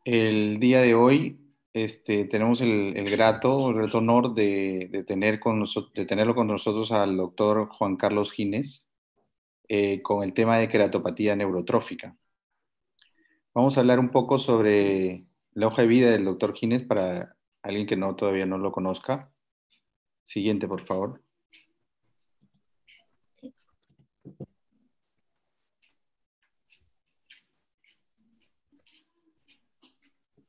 El día de hoy tenemos el grato honor de tener de tenerlo con nosotros al doctor Juan Carlos Gines con el tema de queratopatía neurotrófica. Vamos a hablar un poco sobre la hoja de vida del doctor Gines para alguien que todavía no lo conozca. Siguiente, por favor. Sí.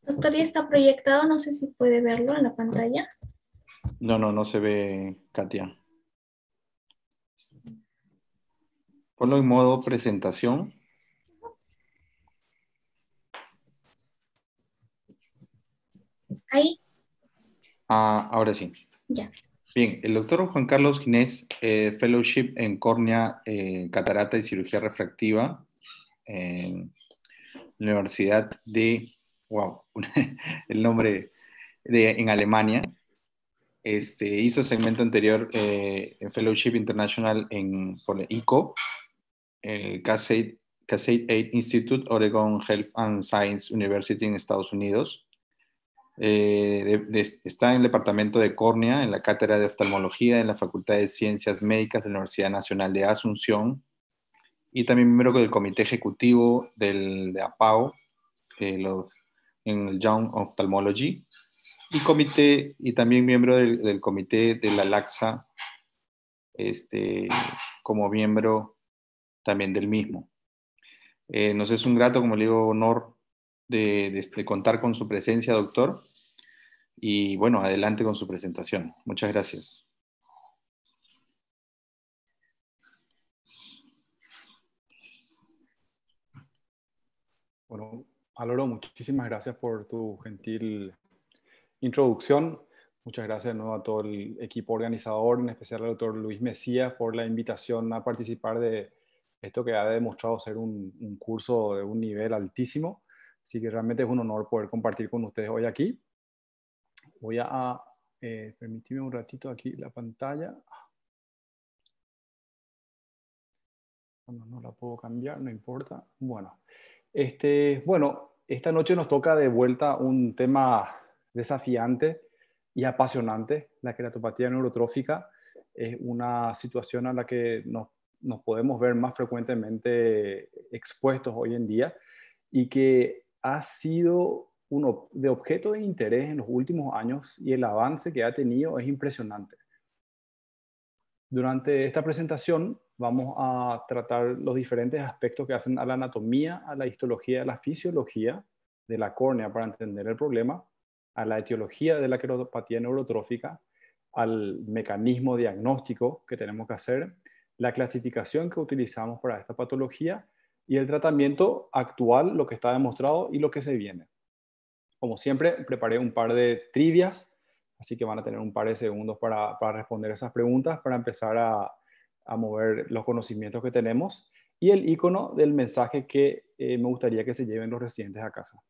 Doctor, ya está proyectado, no sé si puede verlo en la pantalla. No se ve, Katia. Ponlo en modo presentación. Ahí, Ah, ahora sí. ya. Bien, el doctor Juan Carlos Ginés, Fellowship en córnea, catarata y cirugía refractiva en la Universidad de, wow, el nombre en Alemania. Hizo segmento anterior en Fellowship International por el ICO, el Cascade 8 Institute, Oregon Health and Science University en Estados Unidos. Está en el departamento de córnea, en la cátedra de oftalmología, en la Facultad de Ciencias Médicas de la Universidad Nacional de Asunción y también miembro del comité ejecutivo de APAO en el Young Ophthalmology y también miembro del comité de la LACSA como miembro también del mismo. Nos es un grato, como le digo, honor de contar con su presencia, doctor. Y bueno, adelante con su presentación. Muchas gracias. Bueno, Álvaro, muchísimas gracias por tu gentil introducción. Muchas gracias de nuevo a todo el equipo organizador, en especial al doctor Luis Mesías, por la invitación a participar de esto que ha demostrado ser un curso de un nivel altísimo. Así que realmente es un honor poder compartir con ustedes hoy aquí. Voy a permitirme un ratito aquí la pantalla. No la puedo cambiar, no importa. Bueno, esta noche nos toca de vuelta un tema desafiante y apasionante. La queratopatía neurotrófica es una situación a la que nos podemos ver más frecuentemente expuestos hoy en día y que ha sido uno de objeto de interés en los últimos años, y el avance que ha tenido es impresionante. Durante esta presentación vamos a tratar los diferentes aspectos que hacen a la anatomía, a la histología, a la fisiología de la córnea para entender el problema, a la etiología de la queratopatía neurotrófica, al mecanismo diagnóstico que tenemos que hacer, la clasificación que utilizamos para esta patología y el tratamiento actual, lo que está demostrado y lo que se viene. Como siempre, preparé un par de trivias, así que van a tener un par de segundos para responder esas preguntas, para empezar a mover los conocimientos que tenemos y el icono del mensaje que me gustaría que se lleven los residentes a casa.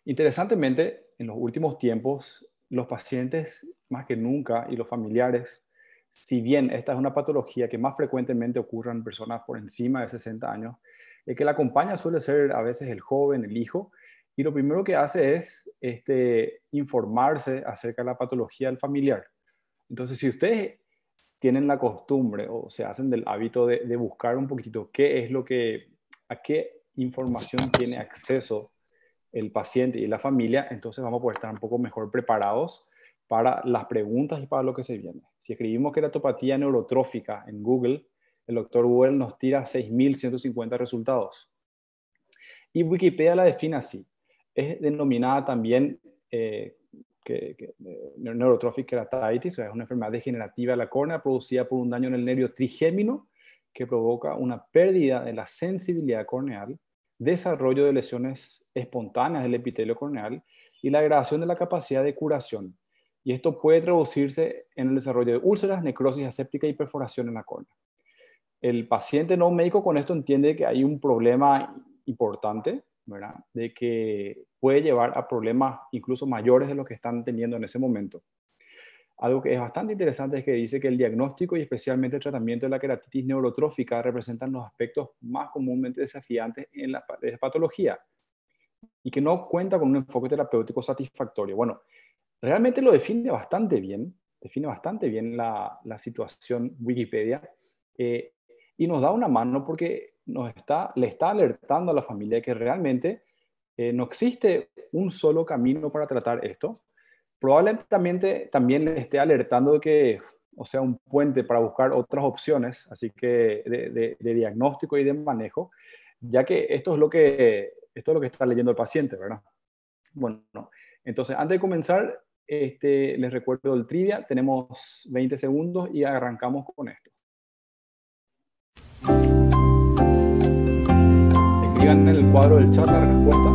Interesantemente, en los últimos tiempos, los pacientes más que nunca y los familiares, si bien esta es una patología que más frecuentemente ocurre en personas por encima de 60 años, el que la acompaña suele ser a veces el joven, el hijo, y lo primero que hace es informarse acerca de la patología del familiar. Entonces, si ustedes tienen la costumbre o se hacen del hábito de buscar un poquitito a qué información tiene acceso el paciente y la familia, entonces vamos a poder estar un poco mejor preparados para las preguntas y para lo que se viene. Si escribimos queratopatía neurotrófica en Google, el doctor Google nos tira 6.150 resultados. Y Wikipedia la define así. Es denominada también neurotrophic keratitis, o sea, es una enfermedad degenerativa de la córnea producida por un daño en el nervio trigémino que provoca una pérdida de la sensibilidad corneal, desarrollo de lesiones espontáneas del epitelio corneal y la degradación de la capacidad de curación. Y esto puede traducirse en el desarrollo de úlceras, necrosis aséptica y perforación en la córnea. El paciente no médico con esto entiende que hay un problema importante, ¿verdad? De que puede llevar a problemas incluso mayores de los que están teniendo en ese momento. Algo que es bastante interesante es que dice que el diagnóstico y especialmente el tratamiento de la queratitis neurotrófica representan los aspectos más comúnmente desafiantes en la patología. y que no cuenta con un enfoque terapéutico satisfactorio. Bueno, realmente lo define bastante bien la situación Wikipedia, y nos da una mano porque le está alertando a la familia que realmente no existe un solo camino para tratar esto. Probablemente también le esté alertando de que, o sea, un puente para buscar otras opciones, así que de diagnóstico y de manejo, ya que esto es lo que está leyendo el paciente, ¿verdad? Bueno, entonces antes de comenzar, les recuerdo el trivia, tenemos 20 segundos y arrancamos con esto. Escriban en el cuadro del chat la respuesta.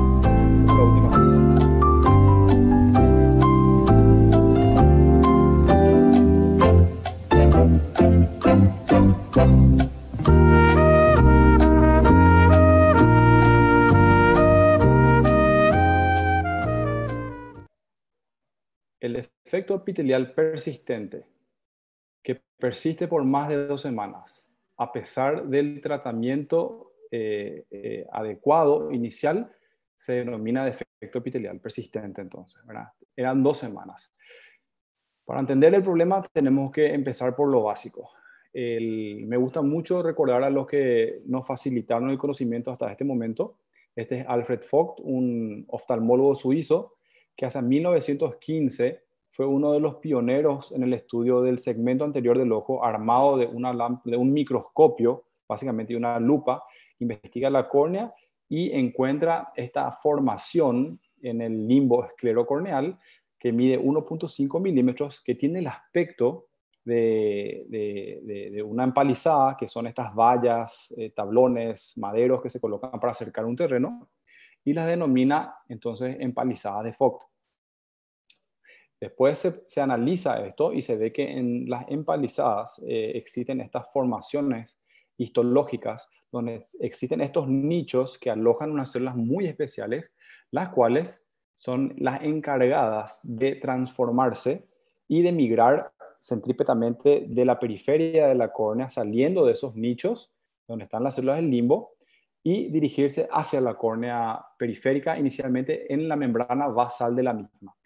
La última vez. El efecto epitelial persistente, que persiste por más de 2 semanas, a pesar del tratamiento adecuado inicial, se denomina defecto epitelial persistente entonces, ¿verdad? Eran 2 semanas. Para entender el problema tenemos que empezar por lo básico. Me gusta mucho recordar a los que nos facilitaron el conocimiento hasta este momento. Este es Alfred Vogt, un oftalmólogo suizo que hace 1915 fue uno de los pioneros en el estudio del segmento anterior del ojo armado de un microscopio, básicamente una lupa, investiga la córnea y encuentra esta formación en el limbo esclerocorneal que mide 1.5 milímetros, que tiene el aspecto de una empalizada, que son estas vallas, tablones, maderos que se colocan para acercar un terreno, y las denomina entonces empalizadas de Vogt. Después se analiza esto y se ve que en las empalizadas existen estas formaciones histológicas donde existen estos nichos que alojan unas células muy especiales, las cuales son las encargadas de transformarse y de migrar centrípetamente de la periferia de la córnea, saliendo de esos nichos donde están las células del limbo, y dirigirse hacia la córnea periférica, inicialmente en la membrana basal de la misma.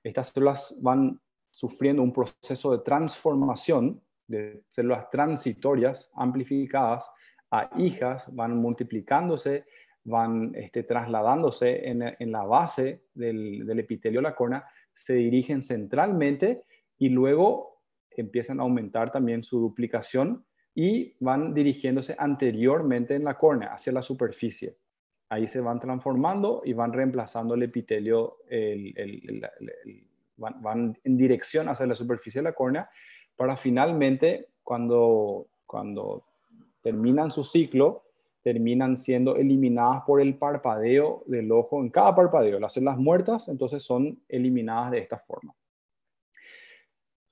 Estas células van sufriendo un proceso de transformación de células transitorias amplificadas a hijas, van multiplicándose, van trasladándose en la base del epitelio de la córnea, se dirigen centralmente y luego empiezan a aumentar también su duplicación y van dirigiéndose anteriormente en la córnea, hacia la superficie. Ahí se van transformando y van reemplazando el epitelio, van en dirección hacia la superficie de la córnea para finalmente, cuando terminan su ciclo, terminan siendo eliminadas por el parpadeo del ojo. En cada parpadeo, las células muertas entonces son eliminadas de esta forma.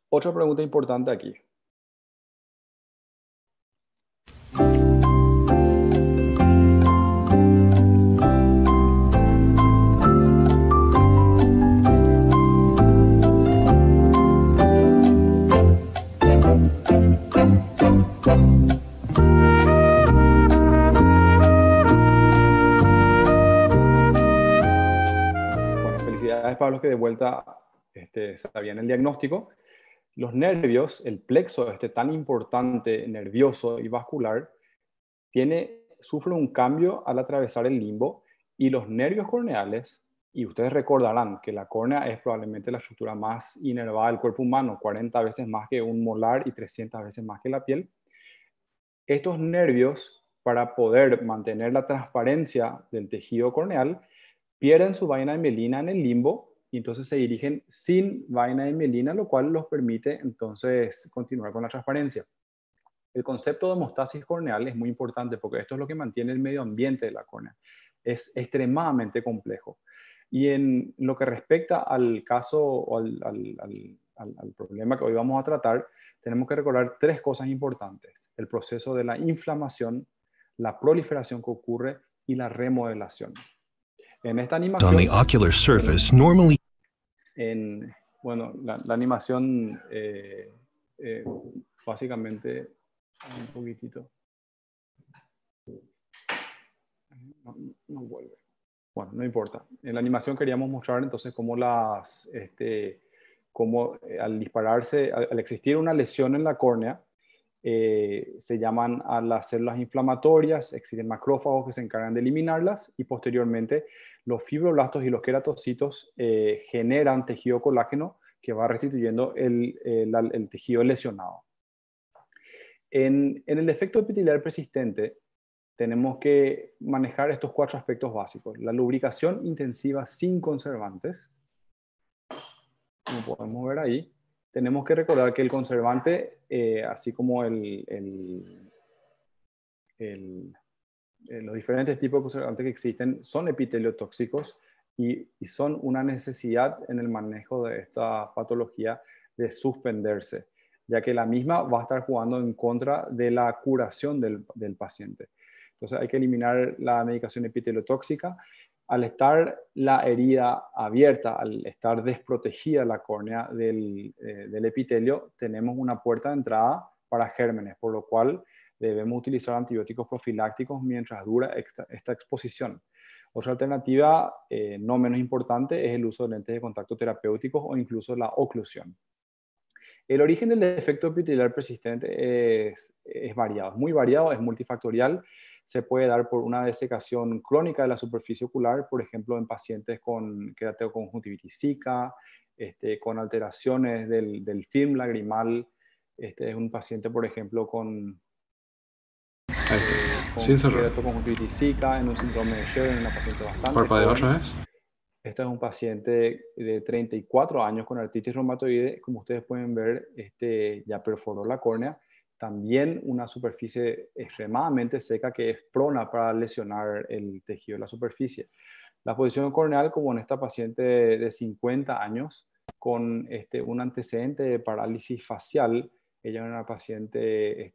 Otra pregunta importante aquí. Para los que de vuelta sabían el diagnóstico, los nervios, el plexo tan importante, nervioso y vascular, sufre un cambio al atravesar el limbo, y los nervios corneales, y ustedes recordarán que la córnea es probablemente la estructura más inervada del cuerpo humano, 40 veces más que un molar y 300 veces más que la piel. Estos nervios, para poder mantener la transparencia del tejido corneal, pierden su vaina de mielina en el limbo y entonces se dirigen sin vaina de mielina, lo cual los permite entonces continuar con la transparencia. El concepto de hemostasis corneal es muy importante porque esto es lo que mantiene el medio ambiente de la córnea. Es extremadamente complejo. Y en lo que respecta al caso o al problema que hoy vamos a tratar, tenemos que recordar 3 cosas importantes: el proceso de la inflamación, la proliferación que ocurre y la remodelación. En esta animación, on the ocular surface normally. La animación básicamente un poquitito no vuelve. Bueno, no importa. En la animación queríamos mostrar entonces cómo al dispararse, al existir una lesión en la córnea, se llaman a las células inflamatorias, existen macrófagos que se encargan de eliminarlas y posteriormente los fibroblastos y los queratocitos generan tejido colágeno que va restituyendo el tejido lesionado. En el defecto epitelial persistente tenemos que manejar estos 4 aspectos básicos. La lubricación intensiva sin conservantes, como podemos ver ahí. Tenemos que recordar que el conservante, así como los diferentes tipos de conservantes que existen, son epiteliotóxicos y son una necesidad en el manejo de esta patología de suspenderse, ya que la misma va a estar jugando en contra de la curación del paciente. Entonces hay que eliminar la medicación epiteliotóxica. Al estar la herida abierta, al estar desprotegida la córnea del epitelio, tenemos una puerta de entrada para gérmenes, por lo cual debemos utilizar antibióticos profilácticos mientras dura esta exposición. Otra alternativa, no menos importante, es el uso de lentes de contacto terapéuticos o incluso la oclusión. El origen del defecto epitelial persistente es variado, es muy variado, es multifactorial. Se puede dar por una desecación crónica de la superficie ocular, por ejemplo, en pacientes con queratoconjuntivitis zika, con alteraciones del film lagrimal. Es un paciente, por ejemplo, con queratoconjuntivitis zika, en un síndrome de Sjögren, una paciente bastante Parpadea joven. otra vez. Este es un paciente de 34 años con artritis reumatoide. Como ustedes pueden ver, ya perforó la córnea. También una superficie extremadamente seca que es prona para lesionar el tejido de la superficie. La posición corneal, como en esta paciente de 50 años, con un antecedente de parálisis facial. Ella es una paciente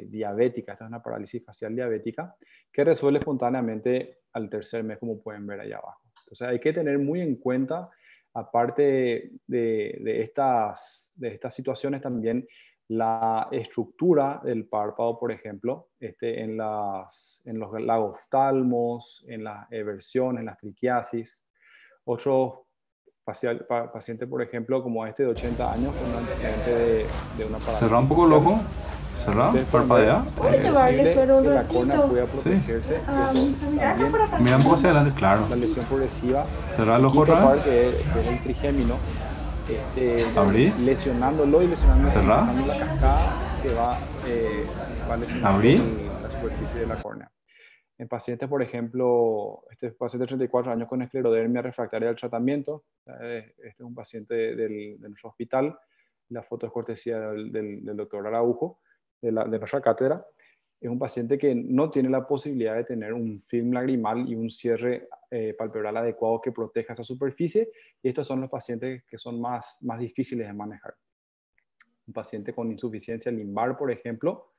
diabética. Esta es una parálisis facial diabética que resuelve espontáneamente al tercer mes, como pueden ver allá abajo. Entonces hay que tener muy en cuenta, aparte de estas situaciones, también la estructura del párpado, por ejemplo, en los lagoftalmos, en las eversiones, en las triquiasis. Otro paciente, por ejemplo, como de 80 años, con un antecedente de una parálisis. Cerrá un poco el ojo. Cerrá, parpadea. Voy a llevarle pero un que la córnea ratito. pueda protegerse. También Mira un poco hacia adelante, claro. la lesión progresiva. Cerrá el ojo Quinto otra par, vez. que es el trigémino, Abrí. lesionándolo y lesionando Cerrá. pasando la cascada que va lesionando Abrí. la superficie de la córnea. En pacientes, por ejemplo, este paciente de 34 años con esclerodermia refractaria al tratamiento, este es un paciente de nuestro hospital, la foto es cortesía del doctor Araujo, de nuestra cátedra. Es un paciente que no tiene la posibilidad de tener un film lagrimal y un cierre palpebral adecuado que proteja esa superficie, y estos son los pacientes que son más difíciles de manejar. Un paciente con insuficiencia limbar, por ejemplo.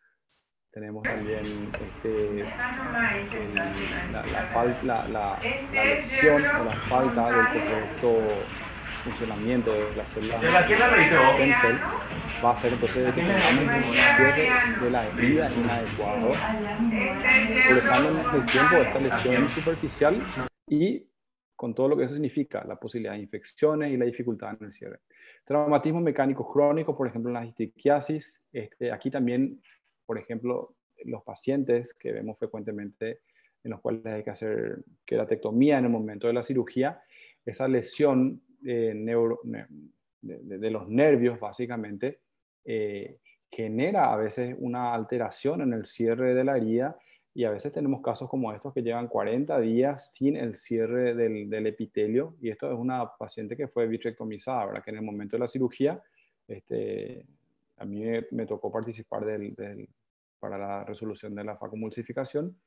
Tenemos también la lesión o la falta del correcto funcionamiento de las células stem cells va a hacer entonces de que tengamos un cierre de la herida inadecuado, progresando en el tiempo de esta lesión superficial y con todo lo que eso significa, la posibilidad de infecciones y la dificultad en el cierre. Traumatismo mecánico crónico, por ejemplo, en la histiquiasis. Aquí también, por ejemplo, los pacientes que vemos frecuentemente en los cuales hay que hacer queratectomía en el momento de la cirugía, esa lesión de los nervios, básicamente, genera a veces una alteración en el cierre de la herida, y a veces tenemos casos como estos que llevan 40 días sin el cierre del epitelio, y esto es una paciente que fue vitrectomizada, ¿verdad? Que en el momento de la cirugía, a mí me tocó participar para la resolución de la facomulsificación.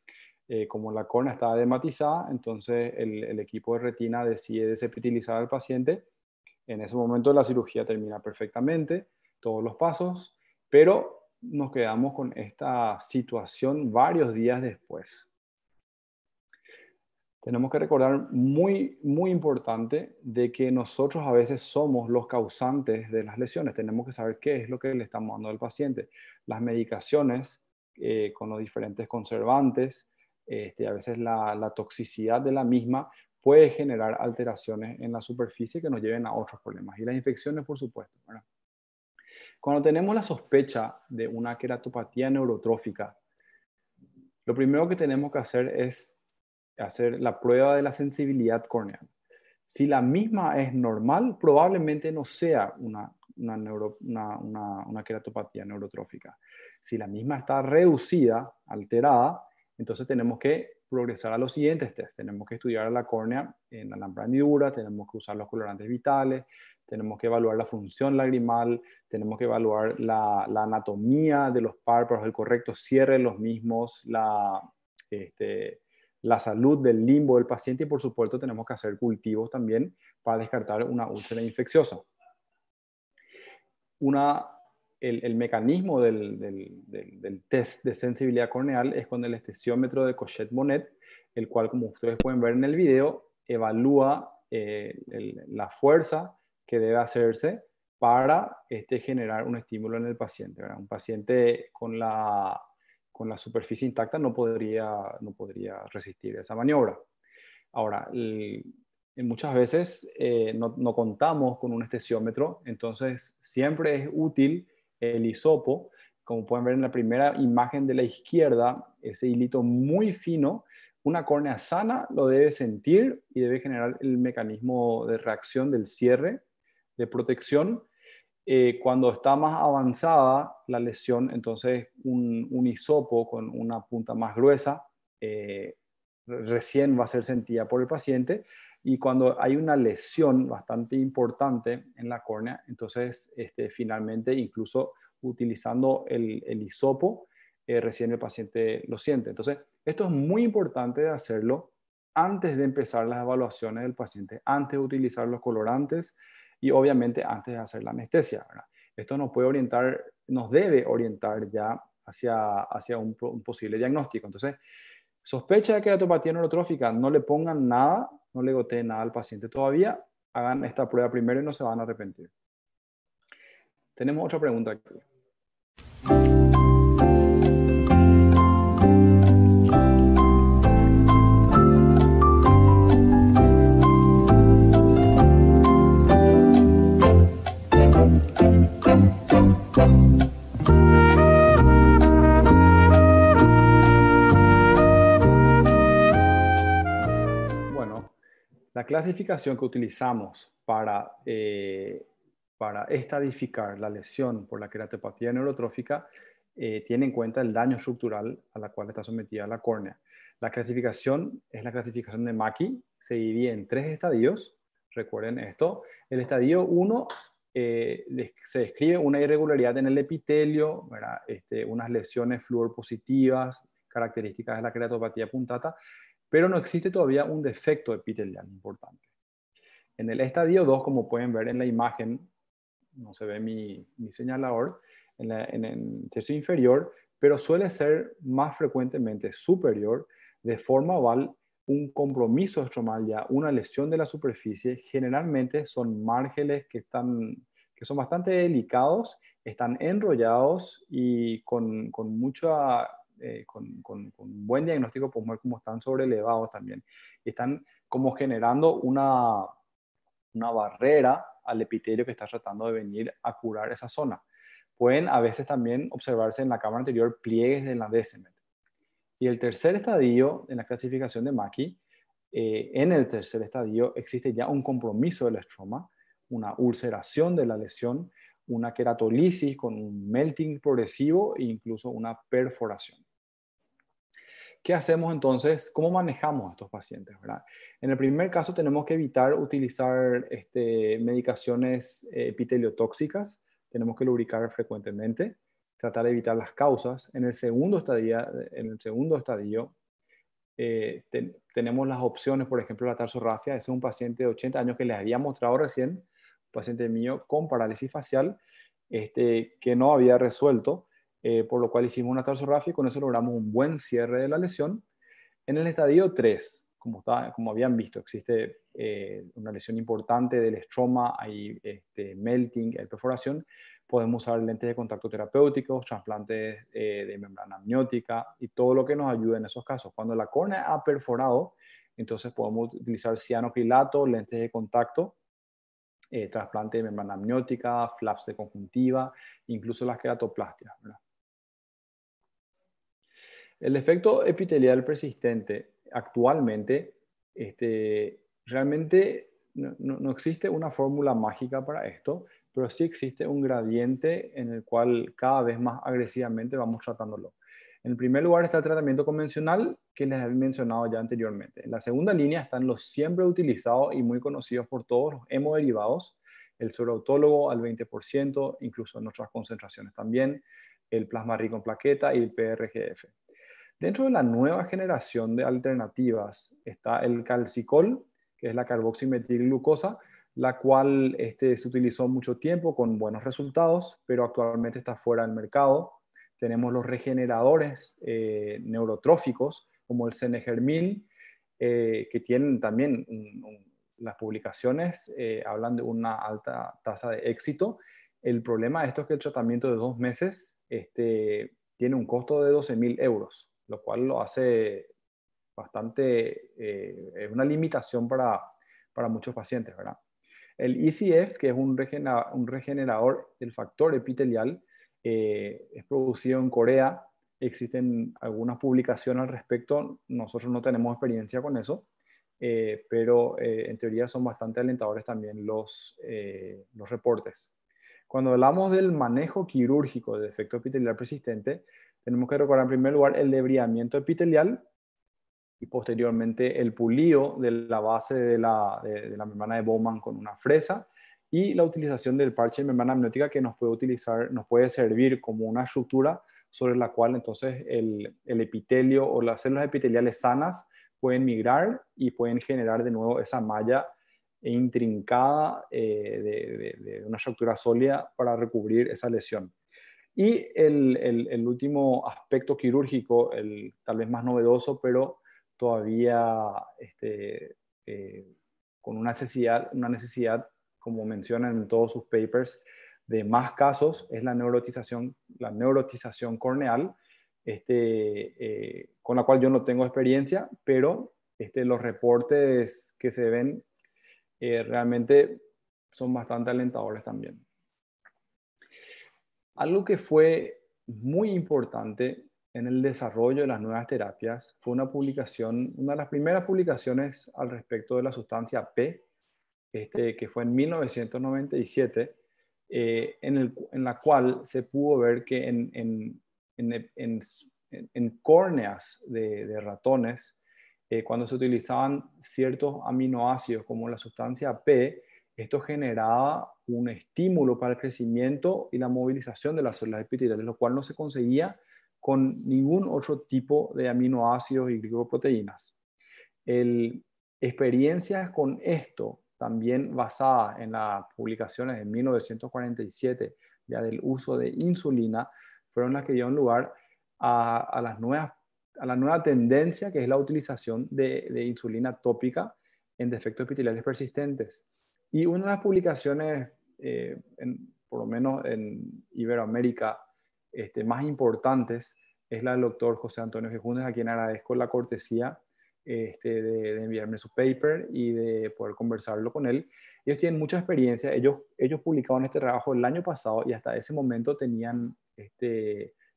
Como la córnea estaba dermatizada, entonces el equipo de retina decide desepitilizar al paciente. En ese momento la cirugía termina perfectamente, todos los pasos, pero nos quedamos con esta situación varios días después. Tenemos que recordar muy importante de que nosotros a veces somos los causantes de las lesiones. Tenemos que saber qué es lo que le estamos dando al paciente. Las medicaciones con los diferentes conservantes, a veces la toxicidad de la misma puede generar alteraciones en la superficie que nos lleven a otros problemas. Y las infecciones, por supuesto, ¿verdad? Cuando tenemos la sospecha de una queratopatía neurotrófica, lo primero que tenemos que hacer es hacer la prueba de la sensibilidad corneal. Si la misma es normal, probablemente no sea una queratopatía neurotrófica. Si la misma está reducida, alterada, entonces tenemos que progresar a los siguientes test. Tenemos que estudiar la córnea en la lámpara hendidura, tenemos que usar los colorantes vitales, tenemos que evaluar la función lagrimal, tenemos que evaluar la anatomía de los párpados, el correcto cierre de los mismos, la salud del limbo del paciente y por supuesto tenemos que hacer cultivos también para descartar una úlcera infecciosa. El mecanismo del test de sensibilidad corneal es con el esteciómetro de Cochet-Bonnet, el cual, como ustedes pueden ver en el video, evalúa la fuerza que debe hacerse para generar un estímulo en el paciente, ¿verdad? Un paciente con la superficie intacta no podría resistir esa maniobra. Ahora, muchas veces no contamos con un esteciómetro, entonces siempre es útil el hisopo. Como pueden ver en la primera imagen de la izquierda, ese hilito muy fino, una córnea sana lo debe sentir y debe generar el mecanismo de reacción del cierre de protección. Cuando está más avanzada la lesión, entonces un hisopo con una punta más gruesa recién va a ser sentida por el paciente, y cuando hay una lesión bastante importante en la córnea, entonces finalmente incluso utilizando el hisopo, recién el paciente lo siente. Entonces esto es muy importante de hacerlo antes de empezar las evaluaciones del paciente, antes de utilizar los colorantes y obviamente antes de hacer la anestesia, ¿verdad? Esto nos debe orientar ya hacia un posible diagnóstico. Entonces, sospecha de queratopatía neurotrófica, no le pongan nada, no le goteen nada al paciente todavía, hagan esta prueba primero y no se van a arrepentir. Tenemos otra pregunta aquí. La clasificación que utilizamos para estadificar la lesión por la queratopatía neurotrófica tiene en cuenta el daño estructural a la cual está sometida la córnea. La clasificación es la clasificación de Mackie, se divide en 3 estadios, recuerden esto. El estadio 1 se describe una irregularidad en el epitelio, ¿verdad? Unas lesiones fluoropositivas, características de la queratopatía puntata, pero no existe todavía un defecto epitelial importante. En el estadio 2, como pueden ver en la imagen, no se ve mi señalador, en el tercio inferior, pero suele ser más frecuentemente superior, de forma oval, un compromiso estromal ya, una lesión de la superficie. Generalmente son márgenes que son bastante delicados, están enrollados y con buen diagnóstico, podemos ver cómo están sobrelevados también. Están como generando una barrera al epitelio que está tratando de venir a curar esa zona. Pueden a veces también observarse en la cámara anterior pliegues de la Descemet. Y el tercer estadio en la clasificación de Mackie, en el tercer estadio existe ya un compromiso del estroma, una ulceración de la lesión, una queratolisis con un melting progresivo e incluso una perforación. ¿Qué hacemos entonces? ¿Cómo manejamos a estos pacientes, ¿verdad? En el primer caso tenemos que evitar utilizar medicaciones epiteliotóxicas, tenemos que lubricar frecuentemente, tratar de evitar las causas. En el segundo estadio tenemos las opciones, por ejemplo, la tarsorrafia. Ese es un paciente de 80 años que les había mostrado recién, un paciente mío con parálisis facial, que no había resuelto, por lo cual hicimos una tarsorrafia y con eso logramos un buen cierre de la lesión. En el estadio 3, como habían visto, existe una lesión importante del estroma, hay melting, hay perforación. Podemos usar lentes de contacto terapéuticos, trasplantes de membrana amniótica y todo lo que nos ayude en esos casos. Cuando la córnea ha perforado, Entonces podemos utilizar cianocrilato, lentes de contacto, trasplante de membrana amniótica, flaps de conjuntiva, incluso las queratoplastias, ¿verdad? El efecto epitelial persistente actualmente, realmente no existe una fórmula mágica para esto, pero sí existe un gradiente en el cual cada vez más agresivamente vamos tratándolo. En primer lugar está el tratamiento convencional, que les había mencionado ya anteriormente. En la segunda línea están los siempre utilizados y muy conocidos por todos, los hemoderivados, el suero autólogo al 20%, incluso en otras concentraciones también, el plasma rico en plaqueta y el PRGF. Dentro de la nueva generación de alternativas está el calcicol, que es la carboximetilglucosa, la cual se utilizó mucho tiempo con buenos resultados, pero actualmente está fuera del mercado. Tenemos los regeneradores neurotróficos, como el cenegermil, que tienen también las publicaciones, hablan de una alta tasa de éxito. El problema de esto es que el tratamiento de 2 meses tiene un costo de 12.000 euros, lo cual lo hace bastante, una limitación para muchos pacientes, ¿verdad? El ECF, que es un regenerador del factor epitelial, es producido en Corea. Existen algunas publicaciones al respecto. Nosotros no tenemos experiencia con eso, pero en teoría son bastante alentadores también los reportes. Cuando hablamos del manejo quirúrgico del defecto epitelial persistente, tenemos que recordar en primer lugar el debridamiento epitelial y posteriormente el pulido de la base de la membrana de Bowman con una fresa y la utilización del parche de membrana amniótica que nos puede servir como una estructura sobre la cual entonces el epitelio o las células epiteliales sanas pueden migrar y pueden generar de nuevo esa malla intrincada de una estructura sólida para recubrir esa lesión. Y el último aspecto quirúrgico, tal vez más novedoso, pero todavía con una necesidad, como mencionan en todos sus papers, de más casos, es la neurotización corneal, con la cual yo no tengo experiencia, pero los reportes que se ven realmente son bastante alentadores también. Algo que fue muy importante en el desarrollo de las nuevas terapias fue una de las primeras publicaciones al respecto de la sustancia P, que fue en 1997, en la cual se pudo ver que en córneas de ratones, cuando se utilizaban ciertos aminoácidos como la sustancia P, esto generaba un estímulo para el crecimiento y la movilización de las células epiteliales, lo cual no se conseguía con ningún otro tipo de aminoácidos y glicoproteínas. Experiencias con esto, también basadas en las publicaciones de 1947, ya del uso de insulina, fueron las que dieron lugar a la nueva tendencia, que es la utilización de insulina tópica en defectos epiteliales persistentes. Y una de las publicaciones, por lo menos en Iberoamérica, más importantes, es la del doctor José Antonio Gejundes, a quien agradezco la cortesía de enviarme su paper y de poder conversarlo con él. Ellos tienen mucha experiencia. Ellos publicaron este trabajo el año pasado y hasta ese momento tenían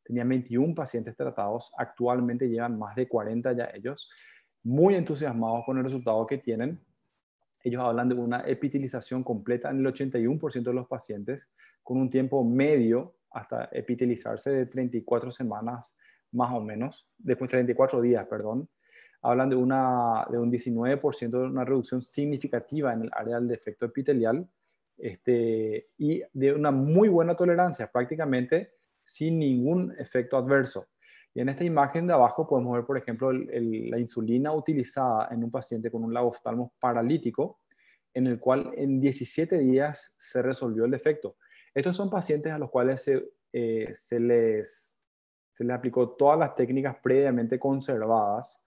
21 pacientes tratados. Actualmente llevan más de 40 ya ellos, muy entusiasmados con el resultado que tienen. Ellos hablan de una epitelización completa en el 81% de los pacientes, con un tiempo medio hasta epitelizarse de 34 semanas más o menos, después 34 días, perdón. Hablan de un 19% de una reducción significativa en el área del defecto epitelial y de una muy buena tolerancia, prácticamente sin ningún efecto adverso. Y en esta imagen de abajo podemos ver, por ejemplo, la insulina utilizada en un paciente con un lago-oftalmo paralítico, en el cual en 17 días se resolvió el defecto. Estos son pacientes a los cuales se les aplicó todas las técnicas previamente conservadas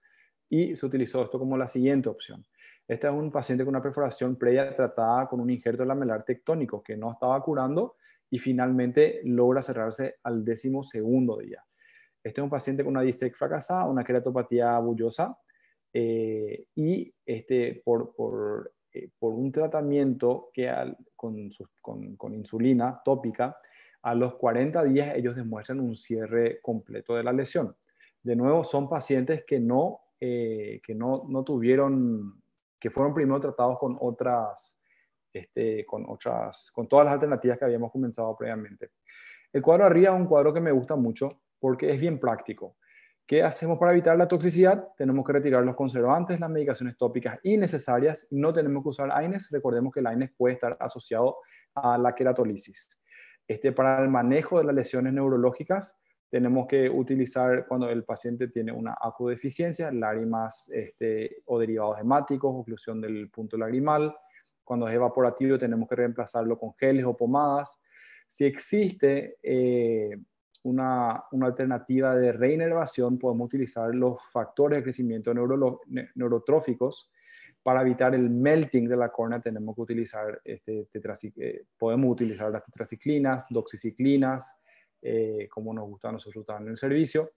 y se utilizó esto como la siguiente opción. Este es un paciente con una perforación previa tratada con un injerto lamelar tectónico que no estaba curando y finalmente logra cerrarse al 12º día. Este es un paciente con una DISEC fracasada, una queratopatía bullosa, y por un tratamiento que con insulina tópica, a los 40 días ellos demuestran un cierre completo de la lesión. De nuevo, son pacientes que no tuvieron, que fueron primero tratados con con todas las alternativas que habíamos comenzado previamente. El cuadro arriba es un cuadro que me gusta mucho porque es bien práctico. ¿Qué hacemos para evitar la toxicidad? Tenemos que retirar los conservantes, las medicaciones tópicas innecesarias. No tenemos que usar AINES. Recordemos que el AINES puede estar asociado a la queratolisis. Para el manejo de las lesiones neurológicas, tenemos que utilizar cuando el paciente tiene una acudeficiencia, lágrimas o derivados hemáticos, oclusión del punto lagrimal. Cuando es evaporativo, tenemos que reemplazarlo con geles o pomadas. Si existe una alternativa de reinervación, podemos utilizar los factores de crecimiento neurotróficos. Para evitar el melting de la córnea tenemos que utilizar podemos utilizar las tetraciclinas, doxiciclinas, como nos gusta a nosotros estar en el servicio.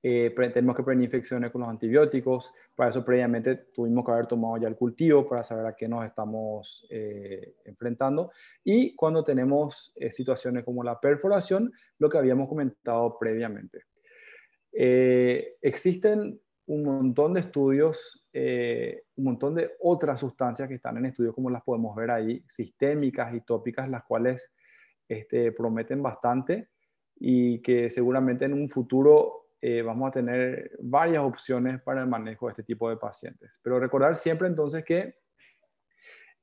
Tenemos que prevenir infecciones con los antibióticos. Para eso previamente tuvimos que haber tomado ya el cultivo para saber a qué nos estamos enfrentando. Y cuando tenemos situaciones como la perforación, lo que habíamos comentado previamente. Existen un montón de estudios, un montón de otras sustancias que están en estudios, como las podemos ver ahí, sistémicas y tópicas, las cuales prometen bastante y que seguramente en un futuro vamos a tener varias opciones para el manejo de este tipo de pacientes. Pero recordar siempre entonces que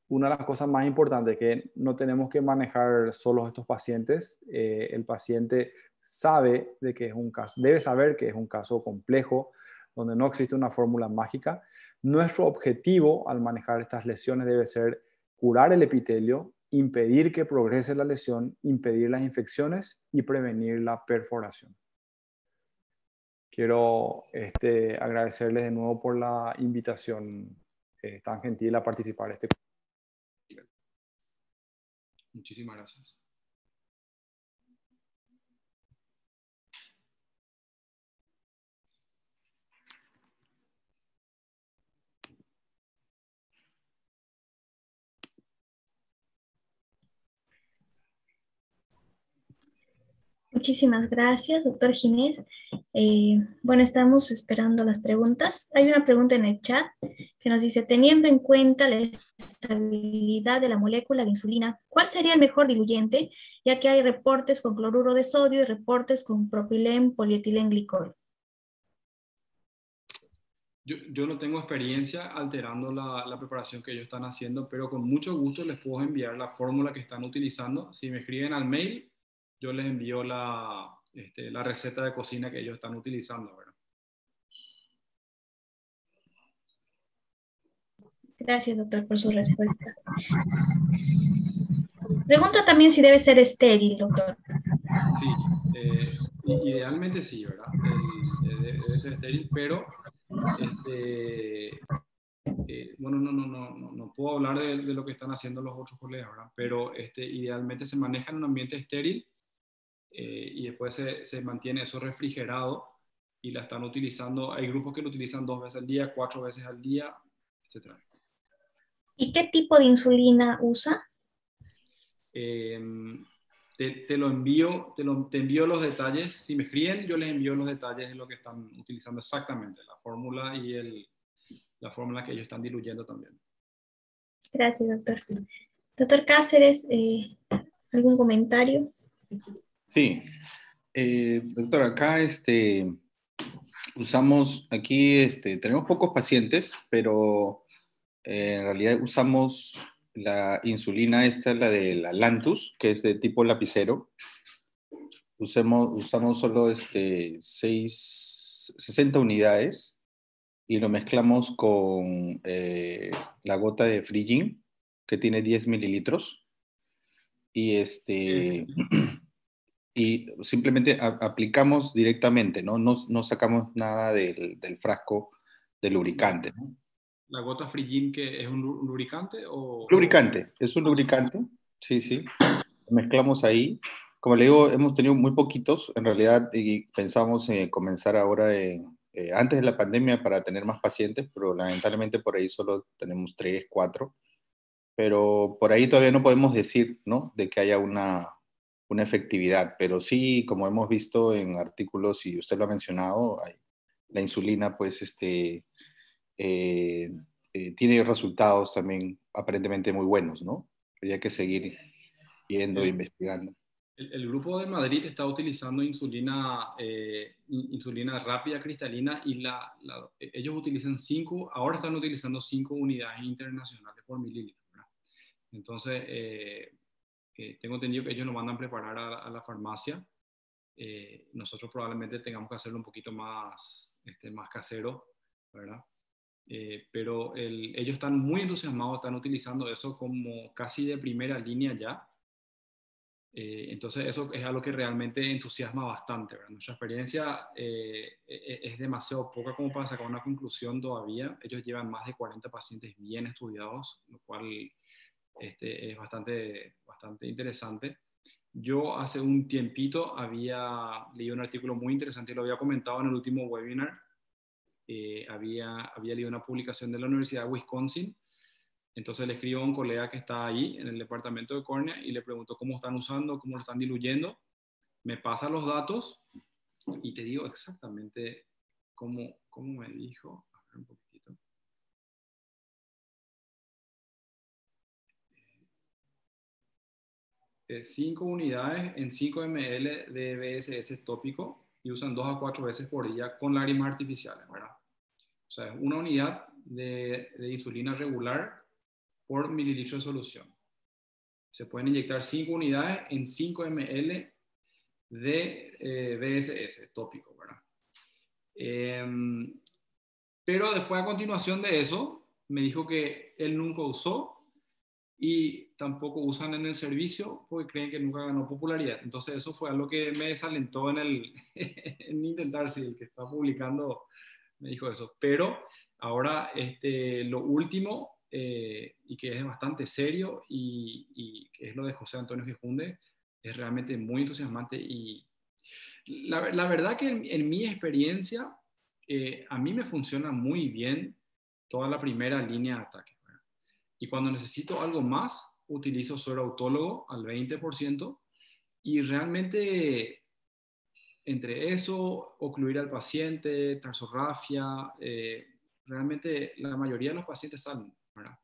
una de las cosas más importantes es que no tenemos que manejar solo estos pacientes. El paciente sabe de que es un caso, debe saber que es un caso complejo, donde no existe una fórmula mágica. Nuestro objetivo al manejar estas lesiones debe ser curar el epitelio, impedir que progrese la lesión, impedir las infecciones y prevenir la perforación. Quiero agradecerles de nuevo por la invitación tan gentil a participar en este nivel. Muchísimas gracias. Muchísimas gracias, doctor Ginés. Bueno, estamos esperando las preguntas. Hay una pregunta en el chat que nos dice, teniendo en cuenta la estabilidad de la molécula de insulina, ¿cuál sería el mejor diluyente? Ya que hay reportes con cloruro de sodio y reportes con propilén, polietilenglicol. Yo no tengo experiencia alterando la preparación que ellos están haciendo, pero con mucho gusto les puedo enviar la fórmula que están utilizando. Si me escriben al mail, yo les envío la receta de cocina que ellos están utilizando, ¿verdad? Gracias, doctor, por su respuesta. Pregunta también si debe ser estéril, doctor. Sí, idealmente sí, ¿verdad? Debe ser estéril, pero bueno, no puedo hablar de lo que están haciendo los otros colegas, ¿verdad? Pero idealmente se maneja en un ambiente estéril y después se mantiene eso refrigerado y la están utilizando. Hay grupos que lo utilizan 2 veces al día, 4 veces al día, etc. ¿Y qué tipo de insulina usa? Te envío los detalles. Si me escriben, yo les envío los detalles de lo que están utilizando exactamente, la fórmula y la fórmula que ellos están diluyendo también. Gracias, doctor. Doctor Cáceres, ¿algún comentario? Sí. Doctor, acá usamos, aquí tenemos pocos pacientes, pero en realidad usamos la insulina, la de la Lantus, que es de tipo lapicero. Usamos solo 60 unidades y lo mezclamos con la gota de Frigin, que tiene 10 mililitros. Y y simplemente aplicamos directamente, ¿no? No sacamos nada del frasco de lubricante, ¿no? ¿La gota Frigin que es un lubricante? Lubricante, es un lubricante, sí. Mezclamos ahí. Como le digo, hemos tenido muy poquitos, en realidad, y pensamos comenzar ahora en antes de la pandemia para tener más pacientes, pero lamentablemente por ahí solo tenemos 3, 4. Pero por ahí todavía no podemos decir, ¿no?, de que haya una efectividad, pero sí, como hemos visto en artículos, y usted lo ha mencionado, la insulina, pues, tiene resultados también aparentemente muy buenos, ¿no? Habría que seguir viendo e investigando. El grupo de Madrid está utilizando insulina rápida cristalina y ellos utilizan 5, ahora están utilizando 5 unidades internacionales por mililitro, ¿verdad? Entonces, tengo entendido que ellos lo mandan preparar a la farmacia. Nosotros probablemente tengamos que hacerlo un poquito más, más casero, ¿verdad? Pero ellos están muy entusiasmados, están utilizando eso como casi de primera línea ya. Entonces eso es algo que realmente entusiasma bastante, ¿verdad? Nuestra experiencia es demasiado poca como para sacar una conclusión todavía. Ellos llevan más de 40 pacientes bien estudiados, lo cual es bastante interesante. Yo hace un tiempito había leído un artículo muy interesante y lo había comentado en el último webinar. Había leído una publicación de la Universidad de Wisconsin. Entonces le escribo a un colega que está ahí en el departamento de córnea y le pregunto cómo están usando, cómo lo están diluyendo. Me pasa los datos y te digo exactamente cómo me dijo. A ver un poquitito. 5 unidades en 5 ml de BSS tópico y usan 2 a 4 veces por día con lágrimas artificiales, ¿verdad? O sea, es una unidad de insulina regular por mililitro de solución. Se pueden inyectar 5 unidades en 5 ml de BSS tópico, ¿verdad? Pero después, a continuación de eso, me dijo que él nunca usó y tampoco usan en el servicio porque creen que nunca ganó popularidad. Entonces eso fue algo que me desalentó en intentar, si el que está publicando me dijo eso. Pero ahora lo último, y que es bastante serio, y que es lo de José Antonio Gijunde, es realmente muy entusiasmante. Y la verdad que en mi experiencia, a mí me funciona muy bien toda la primera línea de ataque. Y cuando necesito algo más, utilizo suero autólogo al 20%, y realmente entre eso, ocluir al paciente, tarsorrafia, realmente la mayoría de los pacientes salen, ¿verdad?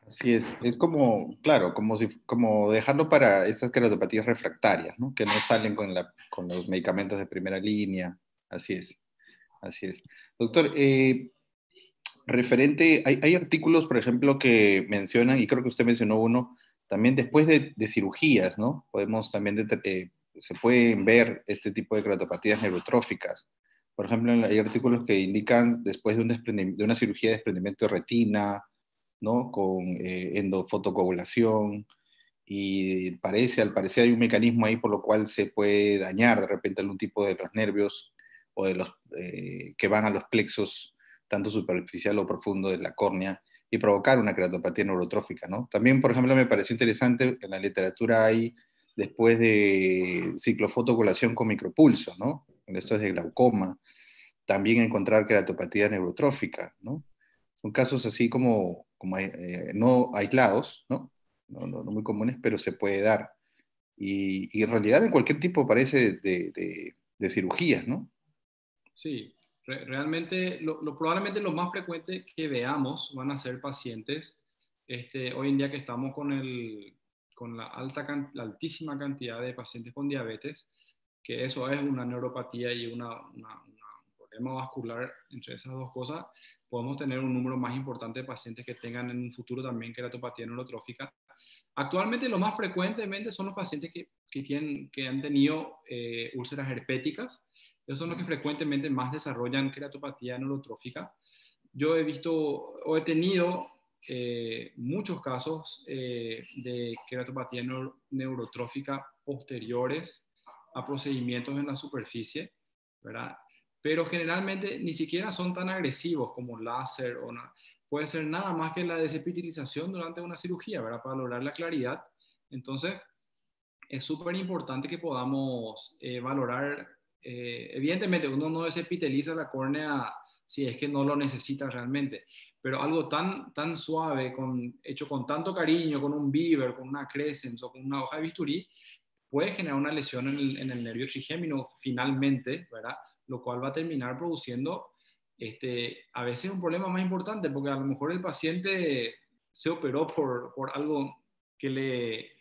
Así es como, claro, como dejarlo para estas keratopatías refractarias, ¿no?, que no salen con los medicamentos de primera línea. Así es, así es. Doctor, hay artículos, por ejemplo, que mencionan, y creo que usted mencionó uno, también después de cirugías, ¿no? Podemos también, se pueden ver este tipo de keratopatías neurotróficas. Por ejemplo, hay artículos que indican después de una cirugía de desprendimiento de retina, ¿no?, con endofotocoagulación, y al parecer hay un mecanismo ahí por lo cual se puede dañar de repente algún tipo de los nervios o de los que van a los plexos, tanto superficial o profundo de la córnea, y provocar una keratopatía neurotrófica, ¿no? También, por ejemplo, me pareció interesante, en la literatura hay, después de ciclofotocoagulación con micropulso, ¿no?, esto es de glaucoma, también encontrar keratopatía neurotrófica, ¿no? Son casos así como no aislados, ¿no? No muy comunes, pero se puede dar. Y en realidad en cualquier tipo parece de cirugías, ¿no? Sí, realmente probablemente lo más frecuente que veamos van a ser pacientes, hoy en día que estamos con la altísima cantidad de pacientes con diabetes, que eso es una neuropatía y un problema vascular. Entre esas dos cosas podemos tener un número más importante de pacientes que tengan en un futuro también keratopatía neurotrófica. Actualmente lo más frecuentemente son los pacientes que han tenido úlceras herpéticas. Esos son los que frecuentemente más desarrollan keratopatía neurotrófica. Yo he tenido muchos casos de keratopatía neurotrófica posteriores a procedimientos en la superficie, ¿verdad? Pero generalmente ni siquiera son tan agresivos como láser o nada. Puede ser nada más que la desepitelización durante una cirugía, ¿verdad?, para lograr la claridad. Entonces, es súper importante que podamos valorar evidentemente uno no desepiteliza la córnea si es que no lo necesita realmente, pero algo tan suave, hecho con tanto cariño, con un beaver, con una crescens o con una hoja de bisturí, puede generar una lesión en el nervio trigémino finalmente, ¿verdad? Lo cual va a terminar produciendo a veces un problema más importante, porque a lo mejor el paciente se operó por algo que le,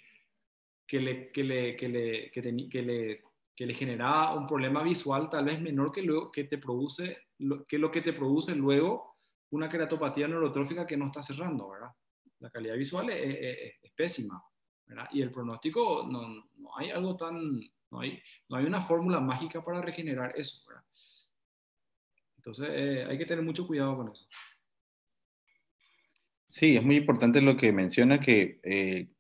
que le, que le, que le, que teni- que le generaba un problema visual tal vez menor que lo que te produce, lo que te produce luego una queratopatía neurotrófica que no está cerrando, ¿verdad? La calidad visual es pésima, ¿verdad? Y el pronóstico, no hay algo tan, no hay una fórmula mágica para regenerar eso, ¿verdad? Entonces hay que tener mucho cuidado con eso. Sí, es muy importante lo que menciona, que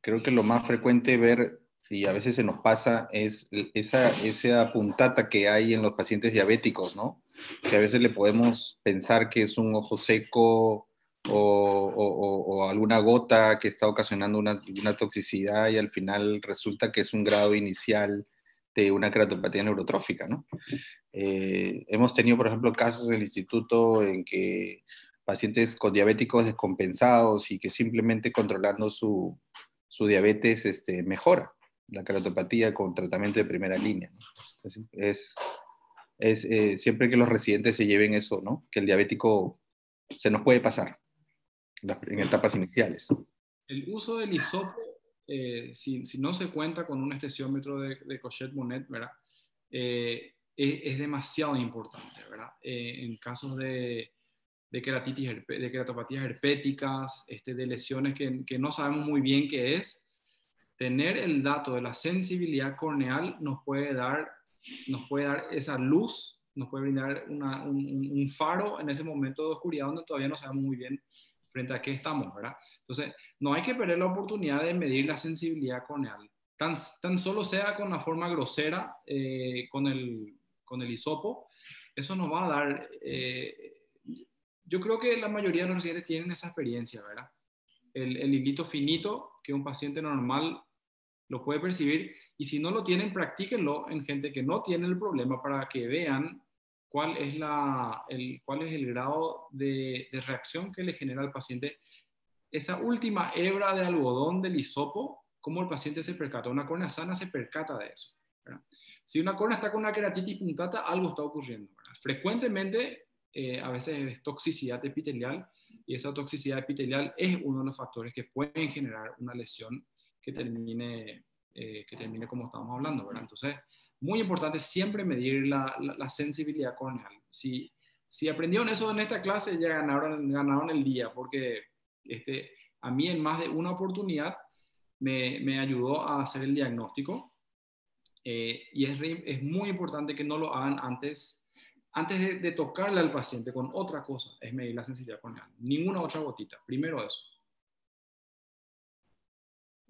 creo que lo más frecuente ver, y a veces se nos pasa, es esa puntata que hay en los pacientes diabéticos, ¿no? Que a veces le podemos pensar que es un ojo seco o alguna gota que está ocasionando una toxicidad y al final resulta que es un grado inicial de una queratopatía neurotrófica, ¿no? Hemos tenido, por ejemplo, casos en el instituto en que pacientes con diabéticos descompensados y que simplemente controlando su diabetes mejora la queratopatía con tratamiento de primera línea, ¿no? Entonces, siempre que los residentes se lleven eso, ¿no? Que el diabético se nos puede pasar en etapas iniciales. El uso del hisopo, si no se cuenta con un estesiómetro de Cochet-Bonnet, ¿verdad? Es demasiado importante, ¿verdad? En casos de queratopatías herpéticas, de lesiones que no sabemos muy bien qué es, tener el dato de la sensibilidad corneal nos puede dar esa luz, nos puede brindar un faro en ese momento de oscuridad donde todavía no sabemos muy bien frente a qué estamos, ¿verdad? Entonces, no hay que perder la oportunidad de medir la sensibilidad corneal. Tan solo sea con la forma grosera, con el hisopo, eso nos va a dar... yo creo que la mayoría de los residentes tienen esa experiencia, ¿verdad? El hilito finito que un paciente normal lo puede percibir, y si no lo tienen, practíquenlo en gente que no tiene el problema para que vean cuál es el grado de reacción que le genera al paciente esa última hebra de algodón del hisopo, cómo el paciente se percata. Una córnea sana se percata de eso, ¿verdad? Si una córnea está con una queratitis puntata, algo está ocurriendo, ¿verdad? Frecuentemente, a veces es toxicidad epitelial, y esa toxicidad epitelial es uno de los factores que pueden generar una lesión que termine como estamos hablando, ¿verdad? Entonces, muy importante siempre medir la sensibilidad corneal. Si aprendieron eso en esta clase, ya ganaron el día, porque a mí en más de una oportunidad me ayudó a hacer el diagnóstico, y es muy importante que no lo hagan antes de tocarle al paciente con otra cosa, es medir la sensibilidad corneal. Ninguna otra gotita, primero eso.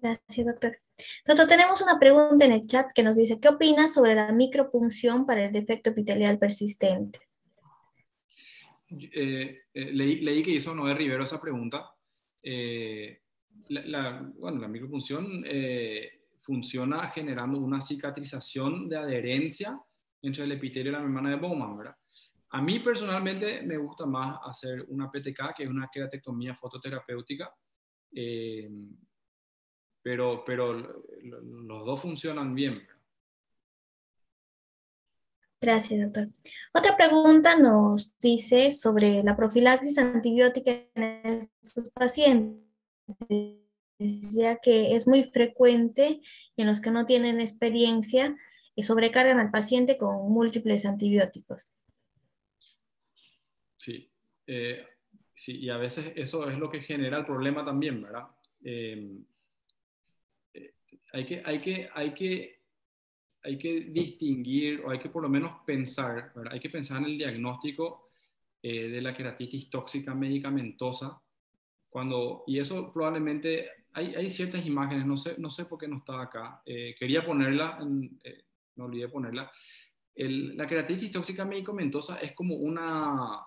Gracias, doctor. Doctor, tenemos una pregunta en el chat que nos dice, ¿qué opinas sobre la micropunción para el defecto epitelial persistente? Leí que hizo Noé Rivero esa pregunta. Bueno, la micropunción funciona generando una cicatrización de adherencia entre el epitelio y la membrana de Bowman, ¿verdad? A mí personalmente me gusta más hacer una PTK, que es una queratectomía fototerapéutica, pero los dos funcionan bien, ¿verdad? Gracias, doctor. Otra pregunta nos dice sobre la profilaxis antibiótica en estos pacientes, ya que es muy frecuente en los que no tienen experiencia y sobrecargan al paciente con múltiples antibióticos. Sí, sí, y a veces eso es lo que genera el problema también, ¿verdad? Hay que distinguir, o hay que por lo menos pensar, ¿verdad? Hay que pensar en el diagnóstico de la queratitis tóxica medicamentosa, y eso probablemente, hay ciertas imágenes, no sé por qué no está acá, quería ponerla, me olvidé ponerla. La queratitis tóxica medicamentosa es como una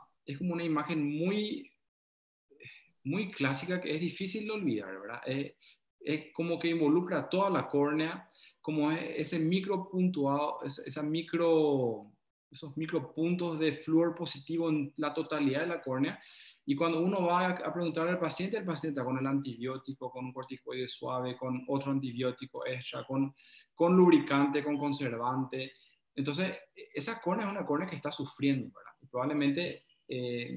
imagen muy clásica que es difícil de olvidar, ¿verdad? Es como que involucra toda la córnea, como ese micro puntuado, esa micro esos micropuntos de flúor positivo en la totalidad de la córnea. Y cuando uno va a preguntarle al paciente, el paciente está con el antibiótico, con un corticoide suave, con otro antibiótico extra, con lubricante, con conservante. Entonces, esa córnea es una córnea que está sufriendo, ¿verdad? Y probablemente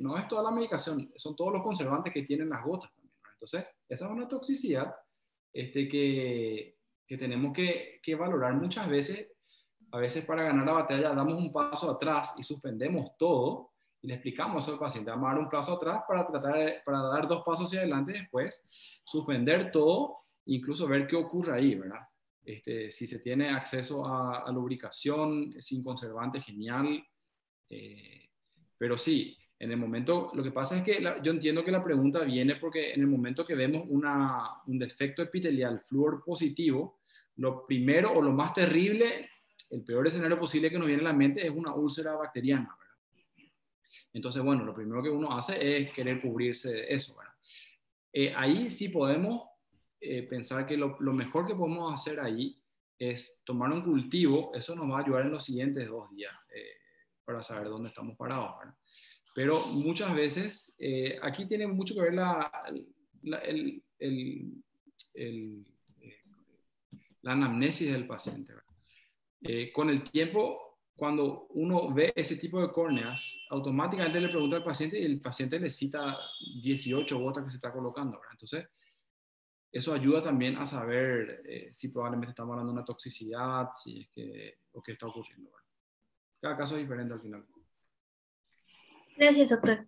no es toda la medicación, son todos los conservantes que tienen las gotas también, ¿verdad? Entonces, esa es una toxicidad que tenemos que valorar muchas veces. A veces para ganar la batalla damos un paso atrás y suspendemos todo y le explicamos eso al paciente. Vamos a dar un paso atrás para dar 2 pasos hacia adelante después, suspender todo, incluso ver qué ocurre ahí, ¿verdad? Si se tiene acceso a lubricación sin conservante, genial. Pero sí, en el momento, lo que pasa es que yo entiendo que la pregunta viene porque en el momento que vemos un defecto epitelial flúor positivo, lo primero o lo más terrible, el peor escenario posible que nos viene a la mente es una úlcera bacteriana, ¿verdad? Entonces, bueno, lo primero que uno hace es querer cubrirse de eso, ¿verdad? Ahí sí podemos pensar que lo mejor que podemos hacer ahí es tomar un cultivo. Eso nos va a ayudar en los siguientes 2 días para saber dónde estamos parados, ¿verdad? Pero muchas veces, aquí tiene mucho que ver la anamnesis del paciente, ¿verdad? Con el tiempo, cuando uno ve ese tipo de córneas, automáticamente le pregunta al paciente y el paciente le cita 18 gotas que se está colocando, ¿verdad? Entonces, eso ayuda también a saber si probablemente estamos hablando de una toxicidad, si es que, o qué está ocurriendo, ¿verdad? Cada caso es diferente al final. Gracias, doctor.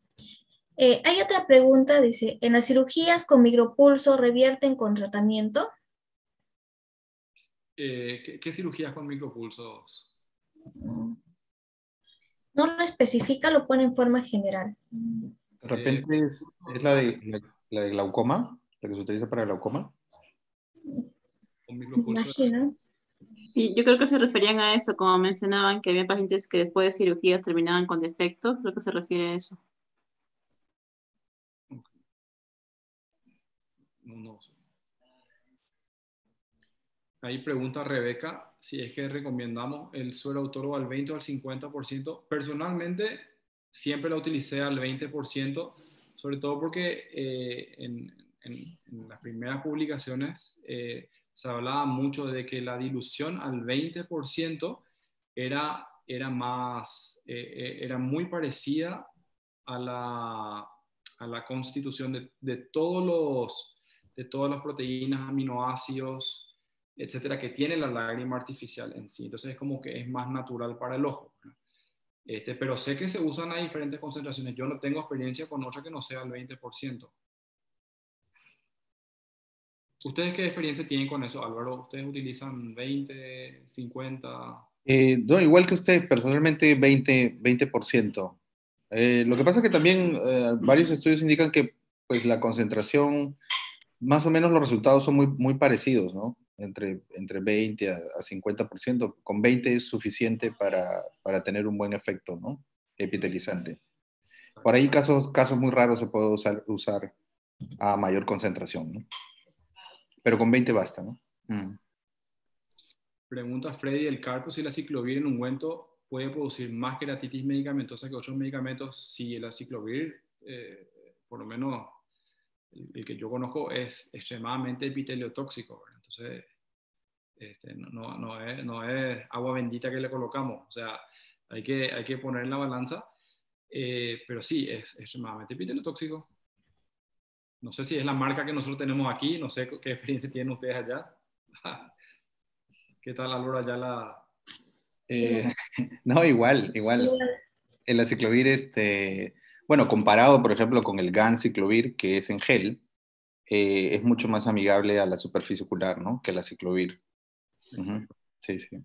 Hay otra pregunta, dice, ¿en las cirugías con micropulso revierten con tratamiento? ¿Qué cirugías con micropulsos? No lo especifica, lo pone en forma general. De repente es la de glaucoma, la que se utiliza para glaucoma. Con micropulso. Imagino. Sí, yo creo que se referían a eso, como mencionaban, que había pacientes que después de cirugías terminaban con defectos, creo que se refiere a eso. No sé. Ahí pregunta Rebeca si es que recomendamos el suero autólogo al 20 o al 50%. Personalmente, siempre la utilicé al 20%, sobre todo porque en las primeras publicaciones se hablaba mucho de que la dilución al 20% era muy parecida a la constitución de todas las proteínas, aminoácidos, etcétera, que tiene la lágrima artificial en sí. Entonces es como que es más natural para el ojo, ¿no? Pero sé que se usan a diferentes concentraciones. Yo no tengo experiencia con otra que no sea el 20%. ¿Ustedes qué experiencia tienen con eso, Álvaro? ¿Ustedes utilizan 20, 50? No, igual que usted, personalmente 20%. Lo que pasa es que también varios estudios indican que pues, la concentración, más o menos los resultados son muy parecidos, ¿no? Entre 20 a 50%. Con 20 es suficiente para tener un buen efecto, ¿no? Epitelizante. Por ahí casos muy raros se puede usar a mayor concentración, ¿no? Pero con 20 basta, ¿no? Pregunta Freddy del Carpo si la ciclovir en ungüento puede producir más queratitis medicamentosa que otros medicamentos. Si el aciclovir, por lo menos el que yo conozco, es extremadamente epiteliotóxico, ¿verdad? Entonces, no es agua bendita que le colocamos. O sea, hay que poner en la balanza. Pero sí, es extremadamente epiteliotóxico. No sé si es la marca que nosotros tenemos aquí, no sé qué experiencia tienen ustedes allá. ¿Qué tal, Álvaro, allá No, igual. El aciclovir, bueno, comparado, por ejemplo, con el ganciclovir, que es en gel, es mucho más amigable a la superficie ocular, ¿no? Que el aciclovir. Sí, sí.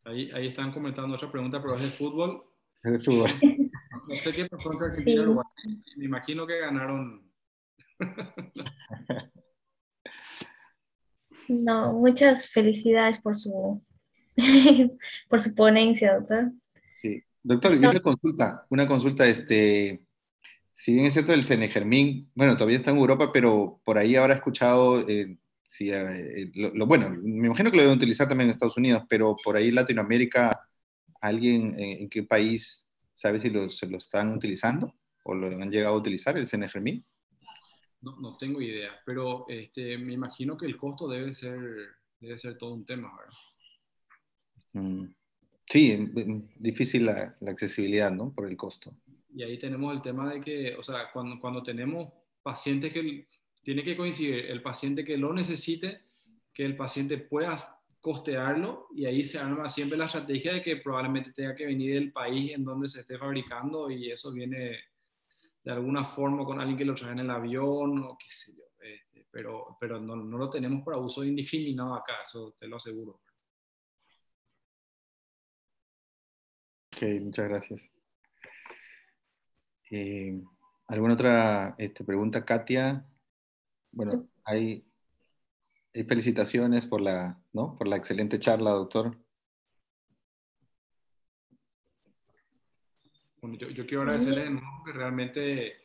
Ahí están comentando otra pregunta, pero es de fútbol. Es de fútbol. No sé qué pasó entre Argentina y Uruguay. Me imagino que ganaron. No, muchas felicidades por su, por su ponencia, doctor. Sí. Doctor, y una consulta, si bien es cierto el Senegermín, bueno, todavía está en Europa, pero por ahí habrá escuchado sí, bueno, me imagino que lo deben utilizar también en Estados Unidos, pero por ahí en Latinoamérica, ¿alguien en qué país sabe si se lo están utilizando o lo han llegado a utilizar el CNFMI? No tengo idea, pero me imagino que el costo debe ser todo un tema, ¿verdad? Sí, difícil la accesibilidad, ¿no? Por el costo. Y ahí tenemos el tema de que, o sea, cuando tenemos pacientes que tiene que coincidir el paciente que lo necesite, que el paciente pueda costearlo, y ahí se arma siempre la estrategia de que probablemente tenga que venir del país en donde se esté fabricando, y eso viene de alguna forma con alguien que lo trae en el avión o qué sé yo. Pero no lo tenemos para uso indiscriminado acá, eso te lo aseguro. Ok, muchas gracias. ¿Alguna otra pregunta, Katia? Bueno, hay felicitaciones por ¿no? Por la excelente charla, doctor. Bueno, yo quiero agradecerles de nuevo que realmente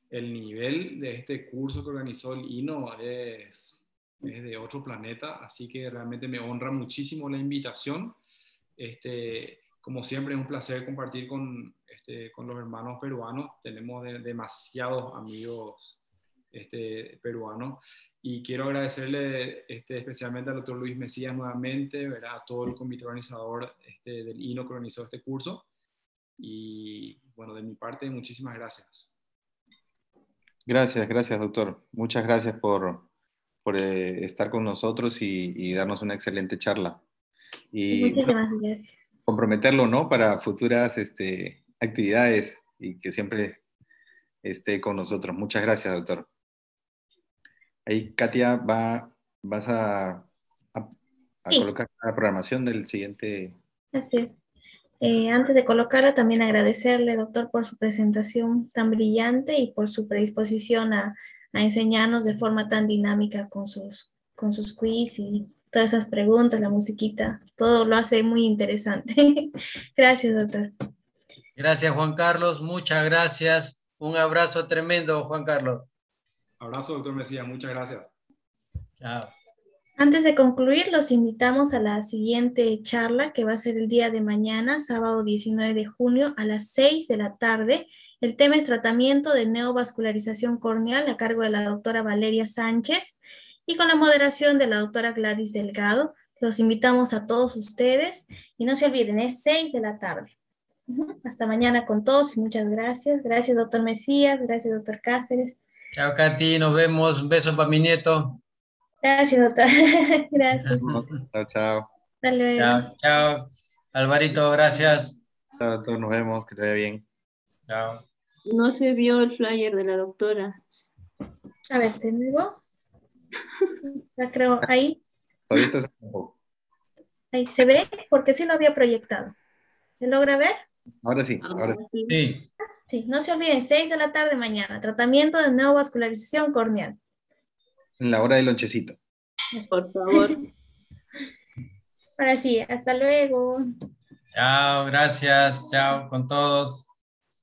el nivel de este curso que organizó el INO es de otro planeta, así que realmente me honra muchísimo la invitación. Como siempre es un placer compartir con los hermanos peruanos, tenemos demasiados amigos peruanos, y quiero agradecerle especialmente al doctor Luis Mesías nuevamente, ¿verdad? A todo el comité organizador del INO que organizó este curso, y bueno, de mi parte muchísimas gracias. Gracias, doctor. Muchas gracias por estar con nosotros y darnos una excelente charla. Y Muchísimas gracias. Comprometerlo, ¿no? Para futuras actividades, y que siempre esté con nosotros. Muchas gracias, doctor. Ahí, Katia, vas a Sí. colocar la programación del siguiente. Así es. Antes de colocarla, también agradecerle, doctor, por su presentación tan brillante y por su predisposición a enseñarnos de forma tan dinámica con sus quiz y todas esas preguntas, la musiquita, todo lo hace muy interesante. Gracias, doctor. Gracias, Juan Carlos, muchas gracias. Un abrazo tremendo, Juan Carlos. Abrazo, doctor Mesías, muchas gracias. Chao. Antes de concluir, los invitamos a la siguiente charla, que va a ser el día de mañana, sábado 19 de junio, a las 6 de la tarde. El tema es tratamiento de neovascularización corneal, a cargo de la doctora Valeria Sánchez y con la moderación de la doctora Gladys Delgado. Los invitamos a todos ustedes y no se olviden, es 6 de la tarde. Hasta mañana con todos y muchas gracias. Gracias, doctor Mesías. Gracias, doctor Cáceres. Chao, Katy, nos vemos. Un beso para mi nieto. Gracias, doctor. Gracias. Chao. Hasta luego. Chao, chao. Alvarito, gracias. Chao, doctor, nos vemos, que te vaya bien. Chao. No se vio el flyer de la doctora. A ver, ¿de nuevo? Ya creo, ahí. Todavía estás en poco. Ahí se ve, porque sí lo había proyectado. ¿Se logra ver? Ahora sí, ahora sí. Sí. Sí, no se olviden, 6 de la tarde mañana, tratamiento de neovascularización corneal. En la hora del lonchecito. Por favor. Ahora sí, hasta luego. Chao, gracias. Chao con todos.